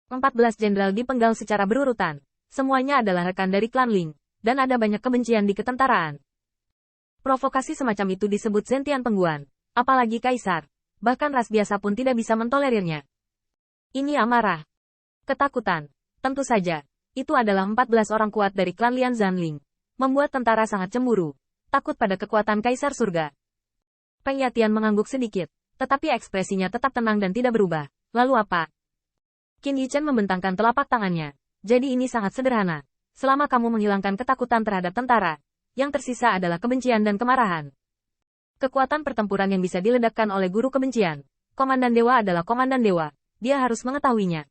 14 jenderal dipenggal secara berurutan. Semuanya adalah rekan dari klan Ling, dan ada banyak kebencian di ketentaraan. Provokasi semacam itu disebut Zentian Pengguan. Apalagi Kaisar. Bahkan ras biasa pun tidak bisa mentolerirnya. Ini amarah. Ketakutan. Tentu saja. Itu adalah 14 orang kuat dari klan Lian Zanling. Membuat tentara sangat cemburu. Takut pada kekuatan Kaisar Surga. Peng Yatian mengangguk sedikit. Tetapi ekspresinya tetap tenang dan tidak berubah. Lalu apa? Qin Yichen membentangkan telapak tangannya. Jadi ini sangat sederhana. Selama kamu menghilangkan ketakutan terhadap tentara, yang tersisa adalah kebencian dan kemarahan. Kekuatan pertempuran yang bisa diledakkan oleh guru kebencian. Komandan Dewa adalah Komandan Dewa. Dia harus mengetahuinya.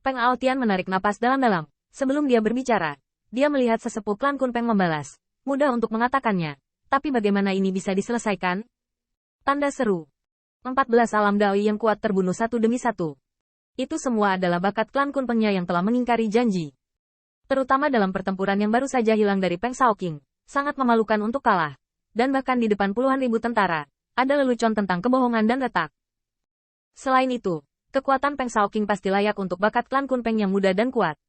Peng Aotian menarik napas dalam-dalam. Sebelum dia berbicara, dia melihat sesepuh klan Kunpeng membalas. Mudah untuk mengatakannya. Tapi bagaimana ini bisa diselesaikan? Tanda seru. 14 alam Daoi yang kuat terbunuh satu demi satu. Itu semua adalah bakat klan Kunpengnya yang telah mengingkari janji. Terutama dalam pertempuran yang baru saja hilang dari Peng Shaoqing. Sangat memalukan untuk kalah. Dan bahkan di depan puluhan ribu tentara, ada lelucon tentang kebohongan dan retak. Selain itu, kekuatan Peng Shaoqing pasti layak untuk bakat klan Kunpeng yang muda dan kuat.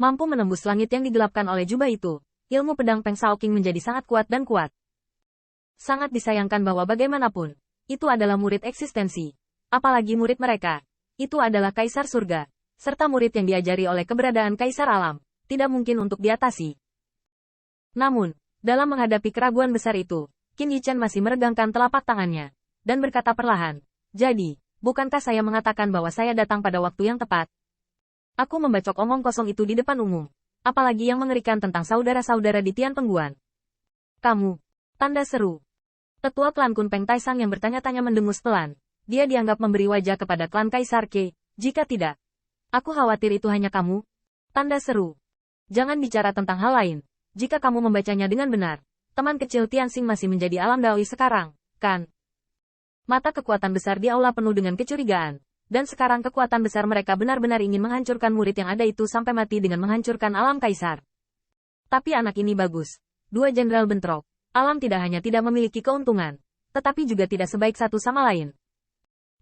Mampu menembus langit yang digelapkan oleh jubah itu, ilmu pedang Peng Shaoqing menjadi sangat kuat dan kuat. Sangat disayangkan bahwa bagaimanapun, itu adalah murid eksistensi. Apalagi murid mereka, itu adalah Kaisar Surga, serta murid yang diajari oleh keberadaan Kaisar Alam, tidak mungkin untuk diatasi. Namun, dalam menghadapi keraguan besar itu, Qin Yichen masih meregangkan telapak tangannya, dan berkata perlahan, jadi, bukankah saya mengatakan bahwa saya datang pada waktu yang tepat? Aku membacok omong kosong itu di depan umum, apalagi yang mengerikan tentang saudara-saudara di Tian Pengguan. Kamu, tanda seru. Tetua klan Kunpeng Taisang yang bertanya-tanya mendengus pelan. Dia dianggap memberi wajah kepada klan Kaisar Ke. Jika tidak, aku khawatir itu hanya kamu. Tanda seru. Jangan bicara tentang hal lain. Jika kamu membacanya dengan benar, teman kecil Tianxing masih menjadi alam Daoi sekarang, kan? Mata kekuatan besar di aula penuh dengan kecurigaan. Dan sekarang kekuatan besar mereka benar-benar ingin menghancurkan murid yang ada itu sampai mati dengan menghancurkan alam Kaisar. Tapi anak ini bagus. Dua jenderal bentrok. Alam tidak hanya tidak memiliki keuntungan, tetapi juga tidak sebaik satu sama lain.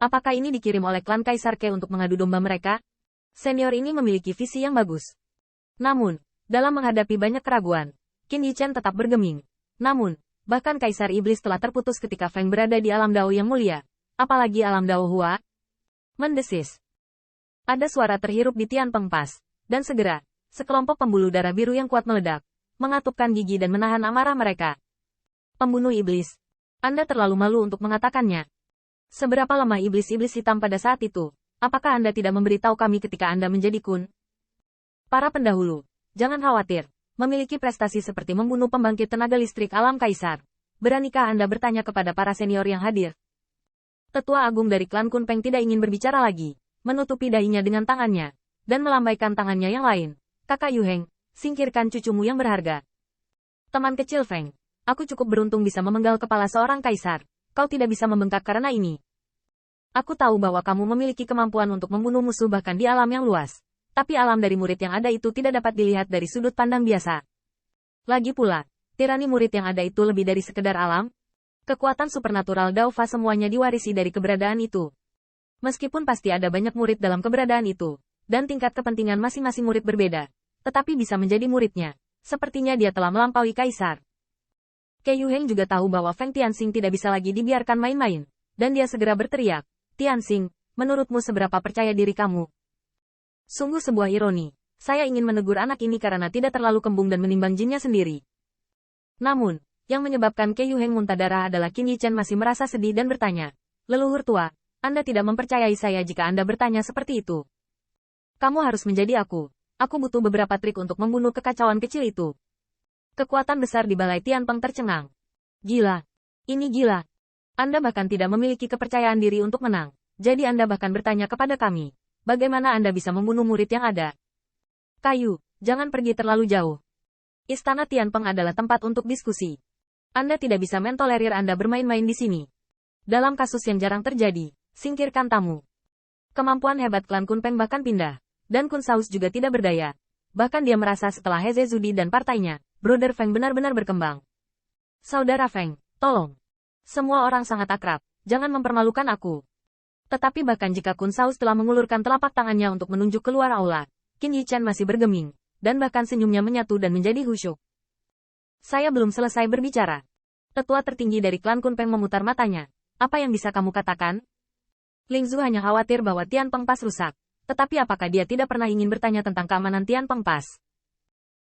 Apakah ini dikirim oleh klan Kaisar Ke untuk mengadu domba mereka? Senior ini memiliki visi yang bagus. Namun, dalam menghadapi banyak keraguan, Qin Yichen tetap bergeming. Namun, bahkan Kaisar Iblis telah terputus ketika Feng berada di alam Dao yang mulia. Apalagi alam Dao Hua. Mendesis. Ada suara terhirup di Tian Peng Pass, dan segera, sekelompok pembuluh darah biru yang kuat meledak, mengatupkan gigi dan menahan amarah mereka. Pembunuh iblis. Anda terlalu malu untuk mengatakannya. Seberapa lemah iblis-iblis hitam pada saat itu? Apakah Anda tidak memberitahu kami ketika Anda menjadi kun? Para pendahulu, jangan khawatir. Memiliki prestasi seperti membunuh pembangkit tenaga listrik alam Kaisar. Beranikah Anda bertanya kepada para senior yang hadir? Tetua agung dari klan Kunpeng tidak ingin berbicara lagi. Menutupi dahinya dengan tangannya. Dan melambaikan tangannya yang lain. Kakak Yuheng, singkirkan cucumu yang berharga. Teman kecil Feng. Aku cukup beruntung bisa memenggal kepala seorang kaisar. Kau tidak bisa membengkak karena ini. Aku tahu bahwa kamu memiliki kemampuan untuk membunuh musuh bahkan di alam yang luas. Tapi alam dari murid yang ada itu tidak dapat dilihat dari sudut pandang biasa. Lagi pula, tirani murid yang ada itu lebih dari sekedar alam. Kekuatan supernatural Daofa semuanya diwarisi dari keberadaan itu. Meskipun pasti ada banyak murid dalam keberadaan itu, dan tingkat kepentingan masing-masing murid berbeda, tetapi bisa menjadi muridnya. Sepertinya dia telah melampaui kaisar. Ke Yuheng juga tahu bahwa Feng Tianxing tidak bisa lagi dibiarkan main-main, dan dia segera berteriak, Tianxing, menurutmu seberapa percaya diri kamu? Sungguh sebuah ironi, saya ingin menegur anak ini karena tidak terlalu kembung dan menimbang jinnya sendiri. Namun, yang menyebabkan Ke Yuheng muntah darah adalah Qin Yichen masih merasa sedih dan bertanya, leluhur tua, Anda tidak mempercayai saya jika Anda bertanya seperti itu. Kamu harus menjadi aku butuh beberapa trik untuk membunuh kekacauan kecil itu. Kekuatan besar di balai Tianpeng tercengang. Gila. Ini gila. Anda bahkan tidak memiliki kepercayaan diri untuk menang. Jadi Anda bahkan bertanya kepada kami. Bagaimana Anda bisa membunuh murid yang ada? Kayu, jangan pergi terlalu jauh. Istana Tianpeng adalah tempat untuk diskusi. Anda tidak bisa mentolerir Anda bermain-main di sini. Dalam kasus yang jarang terjadi, singkirkan tamu. Kemampuan hebat klan Kunpeng bahkan pindah. Dan Kun Saus juga tidak berdaya. Bahkan dia merasa setelah Heze Zudi dan partainya, Brother Feng benar-benar berkembang. Saudara Feng, tolong. Semua orang sangat akrab, jangan mempermalukan aku. Tetapi bahkan jika Kun Saus telah mengulurkan telapak tangannya untuk menunjuk keluar aula, Qin Yichan masih bergeming, dan bahkan senyumnya menyatu dan menjadi khusyuk. Saya belum selesai berbicara. Tetua tertinggi dari klan Kunpeng memutar matanya. Apa yang bisa kamu katakan? Ling Zhu hanya khawatir bahwa Tian Peng Pass rusak. Tetapi apakah dia tidak pernah ingin bertanya tentang keamanan Tian Peng Pass?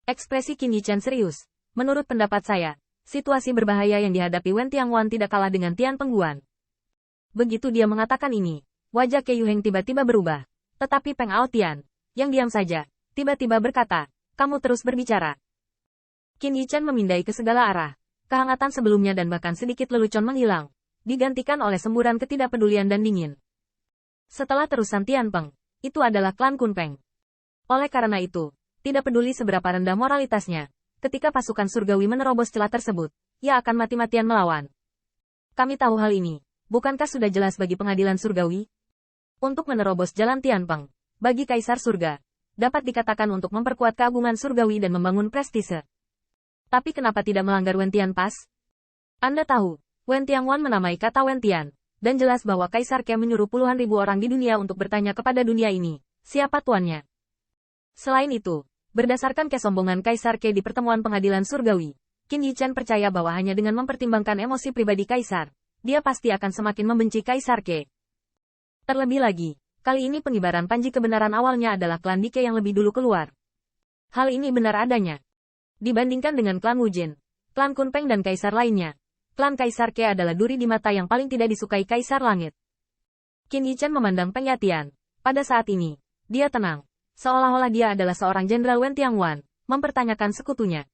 Ekspresi Qin Yichan serius. Menurut pendapat saya, situasi berbahaya yang dihadapi Wen Tianguan tidak kalah dengan Tian Pengguan. Begitu dia mengatakan ini, wajah Ke Yuheng tiba-tiba berubah. Tetapi Peng Aotian, yang diam saja, tiba-tiba berkata, kamu terus berbicara. Qin Yichan memindai ke segala arah. Kehangatan sebelumnya dan bahkan sedikit lelucon menghilang, digantikan oleh semburan ketidakpedulian dan dingin. Setelah terusan Tian Peng, itu adalah klan Kunpeng. Oleh karena itu, tidak peduli seberapa rendah moralitasnya, ketika pasukan surgawi menerobos celah tersebut, ia akan mati-matian melawan. Kami tahu hal ini, bukankah sudah jelas bagi pengadilan surgawi? Untuk menerobos jalan Tian Peng, bagi Kaisar Surga, dapat dikatakan untuk memperkuat keagungan surgawi dan membangun prestise. Tapi kenapa tidak melanggar Wen Tian Pass? Anda tahu, Wen Tianguan menamai kata Wen Tian, dan jelas bahwa Kaisar Ke menyuruh puluhan ribu orang di dunia untuk bertanya kepada dunia ini, siapa tuannya? Selain itu, berdasarkan kesombongan Kaisar Ke di pertemuan pengadilan surgawi, Qin Yichan percaya bahwa hanya dengan mempertimbangkan emosi pribadi Kaisar, dia pasti akan semakin membenci Kaisar Ke. Terlebih lagi, kali ini pengibaran panji kebenaran awalnya adalah klan Dike yang lebih dulu keluar. Hal ini benar adanya. Dibandingkan dengan klan Wujin, klan Kunpeng dan Kaisar lainnya, klan Kaisar Ke adalah duri di mata yang paling tidak disukai Kaisar Langit. Qin Yichan memandang Peng Yatian. Pada saat ini, dia tenang. Seolah-olah dia adalah seorang jenderal Wen Tianguan, mempertanyakan sekutunya.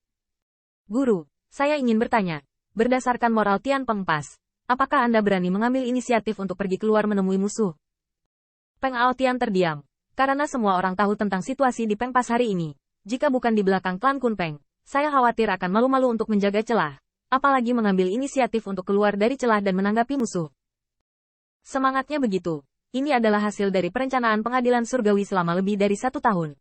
Guru, saya ingin bertanya, berdasarkan moral Tian Peng Pass, apakah Anda berani mengambil inisiatif untuk pergi keluar menemui musuh? Peng Aotian terdiam, karena semua orang tahu tentang situasi di Peng Pass hari ini. Jika bukan di belakang klan Kunpeng, saya khawatir akan malu-malu untuk menjaga celah, apalagi mengambil inisiatif untuk keluar dari celah dan menanggapi musuh. Semangatnya begitu. Ini adalah hasil dari perencanaan pengadilan surgawi selama lebih dari 1 tahun.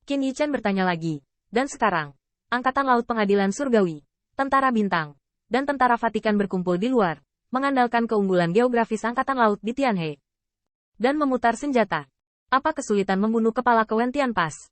Qin Yichan bertanya lagi. Dan sekarang, Angkatan Laut Pengadilan Surgawi, Tentara Bintang, dan Tentara Vatikan berkumpul di luar, mengandalkan keunggulan geografis Angkatan Laut di Tianhe. Dan memutar senjata. Apa kesulitan membunuh kepala ke Wen Tian Pass?